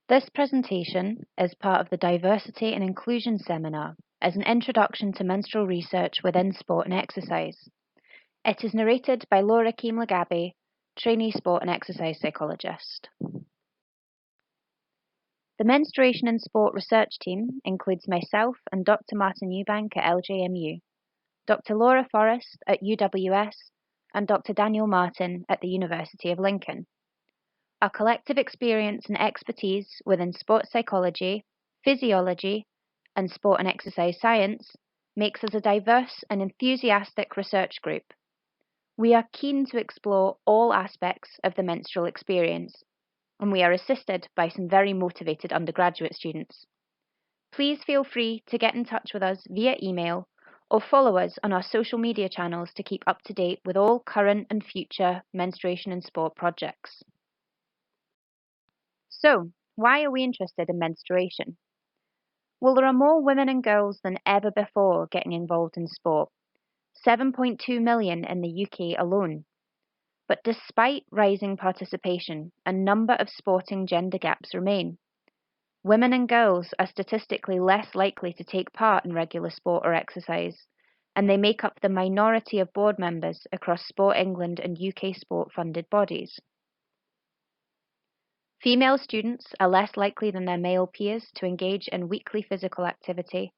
This presentation is part of the Diversity and Inclusion Seminar as an introduction to menstrual research within sport and exercise. It is narrated by Kiemle Gabbay, trainee sport and exercise psychologist. The Menstruation and Sport research team includes myself and Dr. Martin Eubank at LJMU, Dr. Laura Forrest at UWS, and Dr. Daniel Martin at the University of Lincoln. Our collective experience and expertise within sports psychology, physiology, and sport and exercise science makes us a diverse and enthusiastic research group. We are keen to explore all aspects of the menstrual experience, and we are assisted by some very motivated undergraduate students. Please feel free to get in touch with us via email or follow us on our social media channels to keep up to date with all current and future menstruation and sport projects. So, why are we interested in menstruation? Well, there are more women and girls than ever before getting involved in sport, 7.2 million in the UK alone. But despite rising participation, a number of sporting gender gaps remain. Women and girls are statistically less likely to take part in regular sport or exercise, and they make up the minority of board members across Sport England and UK sport-funded bodies. Female students are less likely than their male peers to engage in weekly physical activity,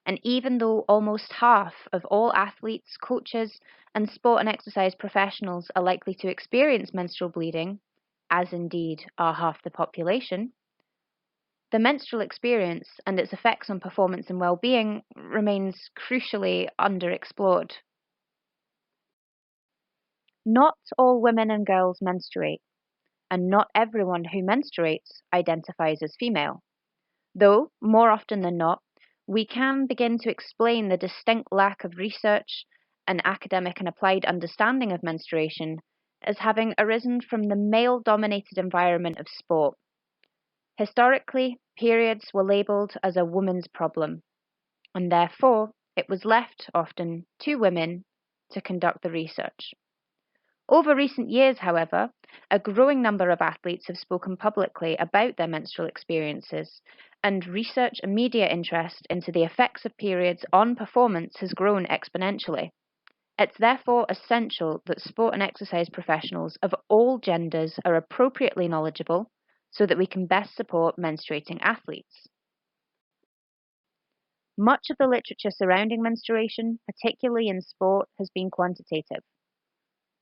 and even though almost half of all athletes, coaches, and sport and exercise professionals are likely to experience menstrual bleeding, as indeed are half the population, the menstrual experience and its effects on performance and well-being remains crucially underexplored. Not all women and girls menstruate, and not everyone who menstruates identifies as female. Though, more often than not, we can begin to explain the distinct lack of research and academic and applied understanding of menstruation as having arisen from the male-dominated environment of sport. Historically, periods were labelled as a woman's problem, and therefore it was left often to women to conduct the research. Over recent years, however, a growing number of athletes have spoken publicly about their menstrual experiences, and research and media interest into the effects of periods on performance has grown exponentially. It's therefore essential that sport and exercise professionals of all genders are appropriately knowledgeable so that we can best support menstruating athletes. Much of the literature surrounding menstruation, particularly in sport, has been quantitative.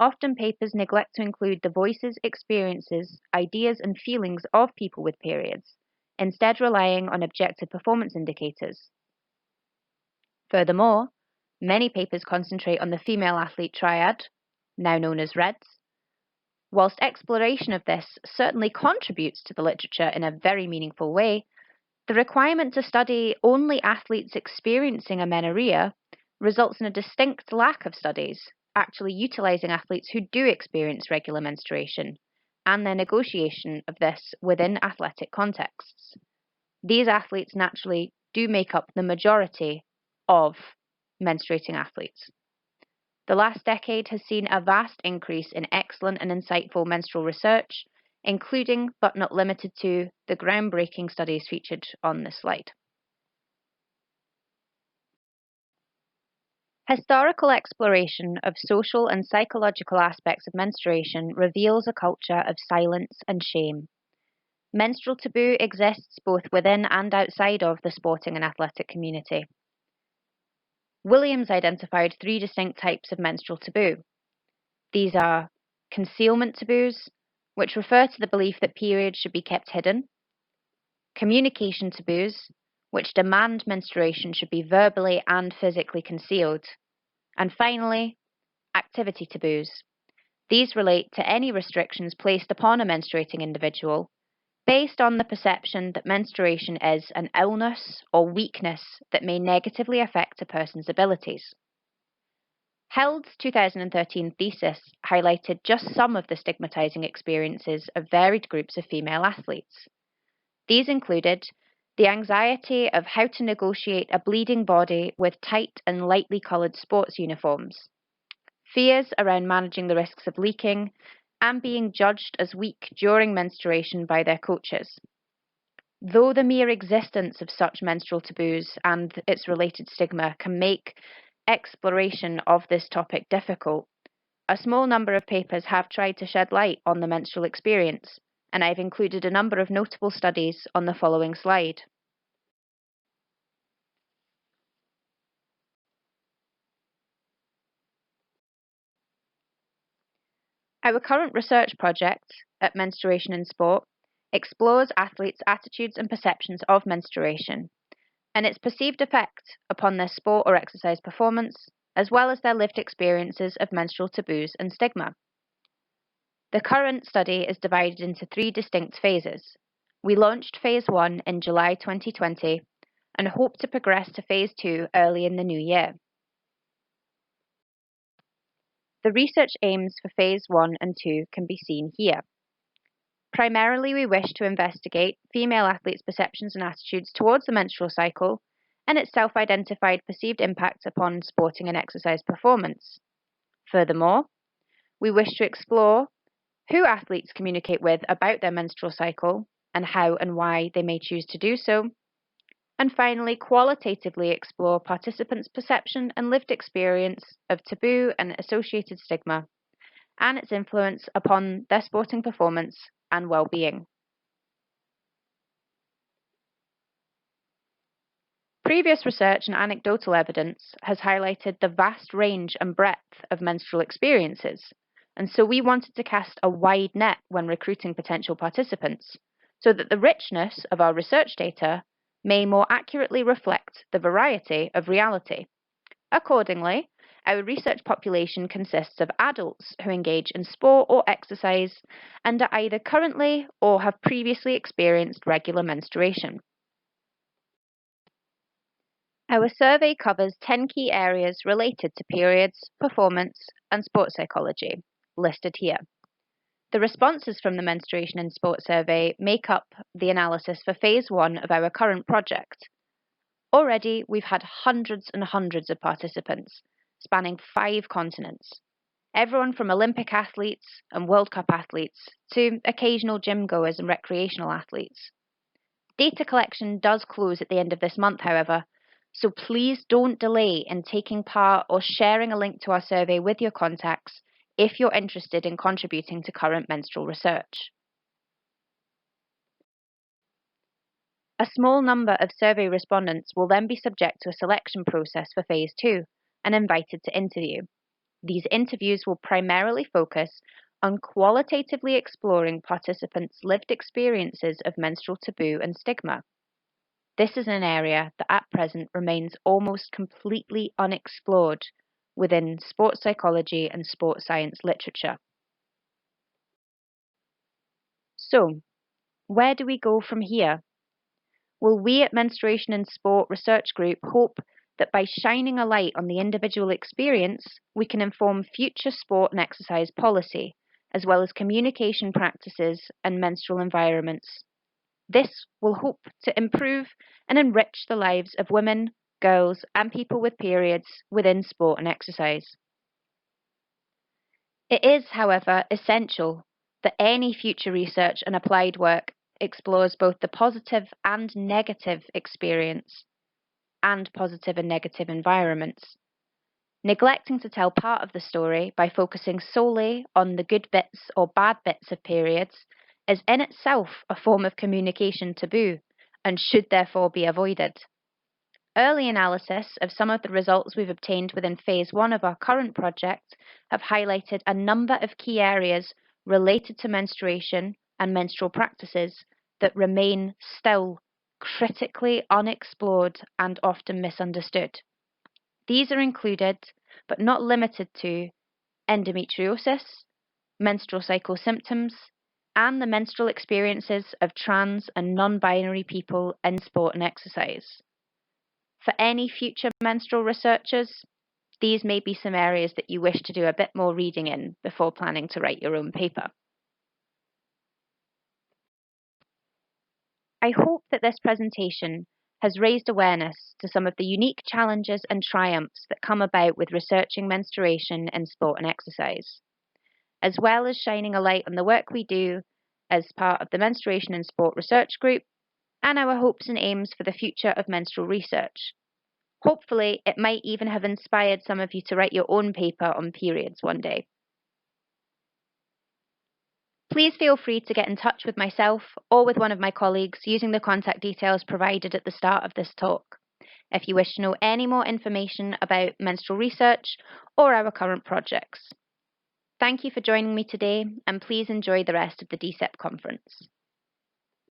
Often papers neglect to include the voices, experiences, ideas, and feelings of people with periods, instead relying on objective performance indicators. Furthermore, many papers concentrate on the female athlete triad, now known as REDS. Whilst exploration of this certainly contributes to the literature in a very meaningful way, the requirement to study only athletes experiencing amenorrhea results in a distinct lack of studies actually utilising athletes who do experience regular menstruation and their negotiation of this within athletic contexts. These athletes naturally do make up the majority of menstruating athletes. The last decade has seen a vast increase in excellent and insightful menstrual research, including but not limited to the groundbreaking studies featured on this slide. Historical exploration of social and psychological aspects of menstruation reveals a culture of silence and shame. Menstrual taboo exists both within and outside of the sporting and athletic community. Williams identified 3 distinct types of menstrual taboo. These are concealment taboos, which refer to the belief that periods should be kept hidden, communication taboos, which demand menstruation should be verbally and physically concealed, and finally, activity taboos. These relate to any restrictions placed upon a menstruating individual based on the perception that menstruation is an illness or weakness that may negatively affect a person's abilities. Held's 2013 thesis highlighted just some of the stigmatizing experiences of varied groups of female athletes. These included the anxiety of how to negotiate a bleeding body with tight and lightly coloured sports uniforms, fears around managing the risks of leaking, and being judged as weak during menstruation by their coaches. Though the mere existence of such menstrual taboos and its related stigma can make exploration of this topic difficult, a small number of papers have tried to shed light on the menstrual experience, and I've included a number of notable studies on the following slide. Our current research project at Menstruation in Sport explores athletes' attitudes and perceptions of menstruation and its perceived effect upon their sport or exercise performance, as well as their lived experiences of menstrual taboos and stigma. The current study is divided into 3 distinct phases. We launched Phase 1 in July 2020 and hope to progress to Phase 2 early in the new year. The research aims for Phase 1 and 2 can be seen here. Primarily, we wish to investigate female athletes' perceptions and attitudes towards the menstrual cycle and its self-identified perceived impacts upon sporting and exercise performance. Furthermore, we wish to explore who athletes communicate with about their menstrual cycle and how and why they may choose to do so. And finally, qualitatively explore participants' perception and lived experience of taboo and associated stigma and its influence upon their sporting performance and well-being. Previous research and anecdotal evidence has highlighted the vast range and breadth of menstrual experiences, and so we wanted to cast a wide net when recruiting potential participants, so that the richness of our research data may more accurately reflect the variety of reality. Accordingly, our research population consists of adults who engage in sport or exercise and are either currently or have previously experienced regular menstruation. Our survey covers 10 key areas related to periods, performance, and sports psychology, listed here. The responses from the Menstruation in Sport survey make up the analysis for Phase 1 of our current project. Already, we've had hundreds and hundreds of participants, spanning 5 continents. Everyone from Olympic athletes and World Cup athletes to occasional gym goers and recreational athletes. Data collection does close at the end of this month, however, so please don't delay in taking part or sharing a link to our survey with your contacts if you're interested in contributing to current menstrual research. A small number of survey respondents will then be subject to a selection process for Phase 2 and invited to interview. These interviews will primarily focus on qualitatively exploring participants' lived experiences of menstrual taboo and stigma. This is an area that at present remains almost completely unexplored within sports psychology and sports science literature. So, where do we go from here? Well, we at Menstruation in Sport Research Group hope that by shining a light on the individual experience, we can inform future sport and exercise policy, as well as communication practices and menstrual environments. This will hope to improve and enrich the lives of women, girls, and people with periods within sport and exercise. It is, however, essential that any future research and applied work explores both the positive and negative experience and positive and negative environments. Neglecting to tell part of the story by focusing solely on the good bits or bad bits of periods is in itself a form of communication taboo and should therefore be avoided. Early analysis of some of the results we've obtained within Phase 1 of our current project have highlighted a number of key areas related to menstruation and menstrual practices that remain still critically unexplored and often misunderstood. These are included, but not limited to, endometriosis, menstrual cycle symptoms, and the menstrual experiences of trans and non-binary people in sport and exercise. For any future menstrual researchers, these may be some areas that you wish to do a bit more reading in before planning to write your own paper. I hope that this presentation has raised awareness to some of the unique challenges and triumphs that come about with researching menstruation in sport and exercise, as well as shining a light on the work we do as part of the Menstruation in Sport Research Group and our hopes and aims for the future of menstrual research. Hopefully, it might even have inspired some of you to write your own paper on periods one day. Please feel free to get in touch with myself or with one of my colleagues using the contact details provided at the start of this talk, if you wish to know any more information about menstrual research or our current projects. Thank you for joining me today, and please enjoy the rest of the DSEP conference.